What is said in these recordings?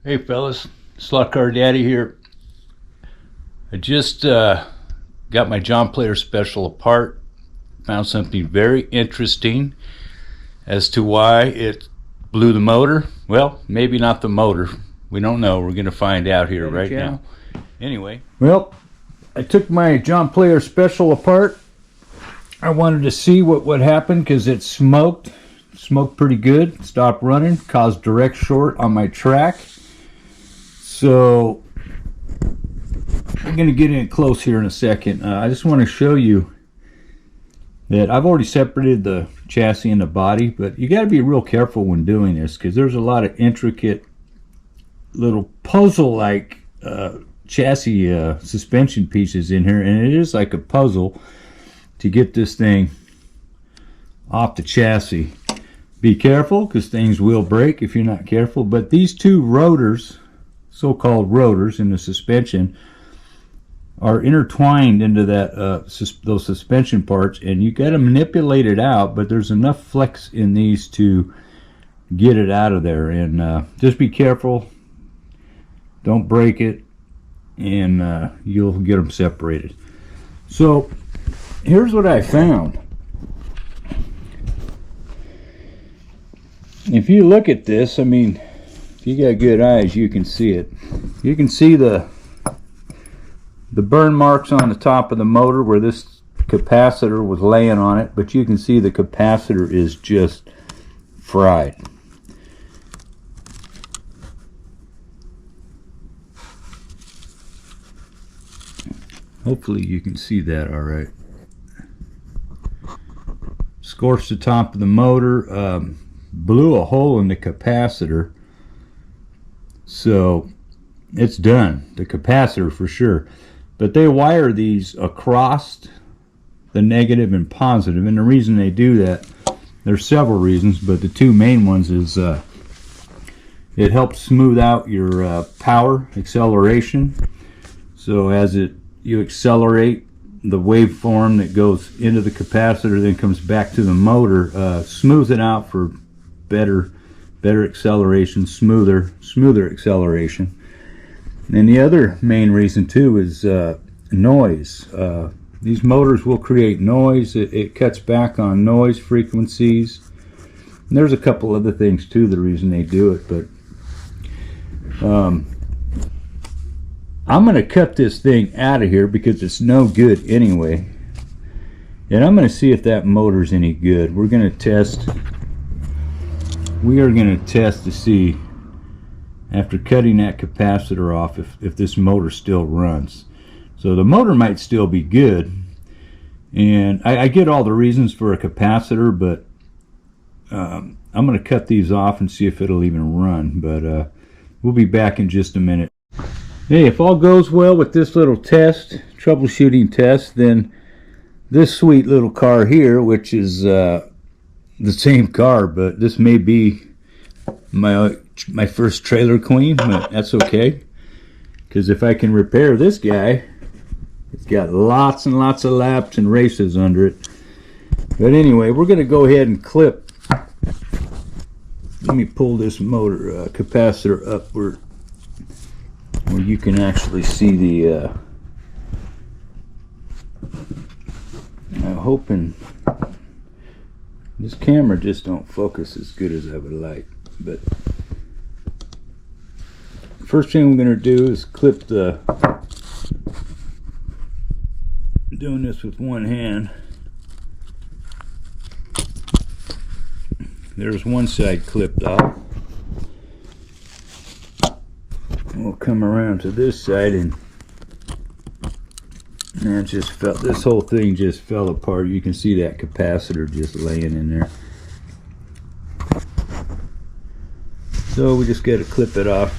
Hey fellas, Slot Car Daddy here. I just got my John Player Special apart. Found something very interesting as to why it blew the motor. Well, maybe not the motor. We don't know. We're going to find out here right now. Anyway. Well, I took my John Player Special apart. I wanted to see what happened because it smoked. Smoked pretty good. Stopped running. Caused direct short on my track. So I'm going to get in close here in a second. I just want to show you that I've already separated the chassis and the body, but you got to be real careful when doing this because there's a lot of intricate little puzzle-like chassis suspension pieces in here, and it is like a puzzle to get this thing off the chassis. Be careful because things will break if you're not careful, but these two rotors, so-called rotors in the suspension, are intertwined into that those suspension parts, and you got to manipulate it out, but there's enough flex in these to get it out of there. And just be careful, don't break it, and you'll get them separated. So here's what I found. If you look at this, I mean, if you got good eyes, you can see it. You can see the burn marks on the top of the motor where this capacitor was laying on it, but you can see the capacitor is just fried. Hopefully you can see that all right. Scorched the top of the motor, blew a hole in the capacitor, so it's done. The capacitor for sure. But they wire these across the negative and positive, and the reason they do that, there's several reasons, but the two main ones is it helps smooth out your power acceleration. So as you accelerate, the waveform that goes into the capacitor then comes back to the motor, smooths it out for better acceleration, smoother acceleration. And the other main reason too is noise. These motors will create noise. It cuts back on noise frequencies. And there's a couple other things too, the reason they do it, but I'm going to cut this thing out of here because it's no good anyway. And I'm going to see if that motor's any good. We are going to test to see, after cutting that capacitor off, if this motor still runs. So the motor might still be good, and I get all the reasons for a capacitor, but I'm going to cut these off and see if it'll even run. But we'll be back in just a minute. Hey, if all goes well with this little test, troubleshooting test, then this sweet little car here, which is the same car, but this may be my first trailer queen, but that's okay, because if I can repair this guy, it's got lots and lots of laps and races under it. But anyway, we're going to go ahead and clip. Let me pull this motor capacitor up where you can actually see the I'm hoping this camera just don't focus as good as I would like. But first thing I'm going to do is clip the, I'm doing this with one hand. There's one side clipped off. We'll come around to this side, and man, just felt, this whole thing just fell apart. You can see that capacitor just laying in there. So we just got to clip it off.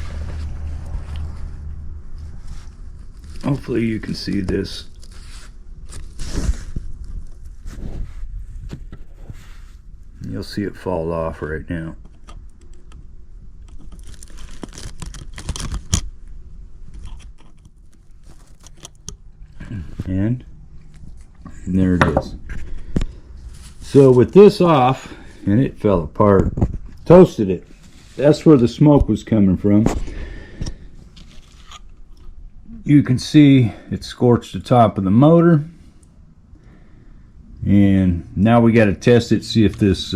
Hopefully you can see this. You'll see it fall off right now. And there it is. So with this off, and it fell apart, toasted it. That's where the smoke was coming from. you can see it scorched the top of the motor. And now we got to test it, see if this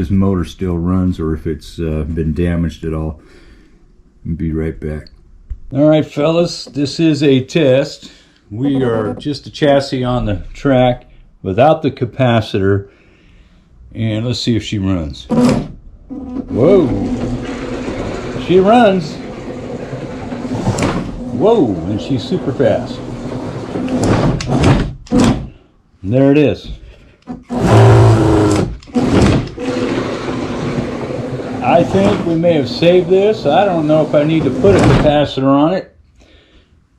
motor still runs or if it's been damaged at all. I'll be right back. Alright fellas, this is a test. We are just a chassis on the track without the capacitor, and let's see if she runs. Whoa, she runs. Whoa, and she's super fast. And there it is. I think we may have saved this. I don't know if I need to put a capacitor on it.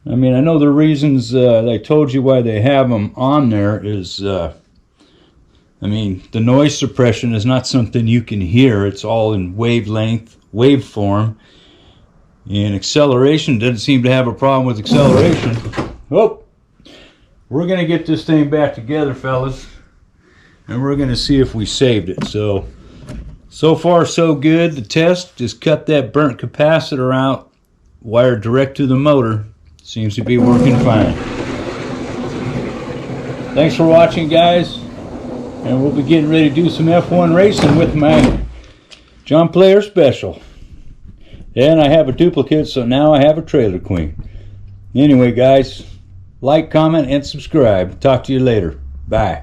I mean, I know the reasons I told you why they have them on there is, I mean, the noise suppression is not something you can hear. It's all in wavelength, waveform. And acceleration doesn't seem to have a problem with acceleration. Oh, we're going to get this thing back together, fellas. And we're going to see if we saved it. So far so good. The test, just cut that burnt capacitor out, wired direct to the motor. Seems to be working fine. Thanks for watching, guys. And we'll be getting ready to do some F1 racing with my John Player Special. And I have a duplicate, so now I have a Trailer Queen. Anyway, guys, like, comment, and subscribe. Talk to you later. Bye.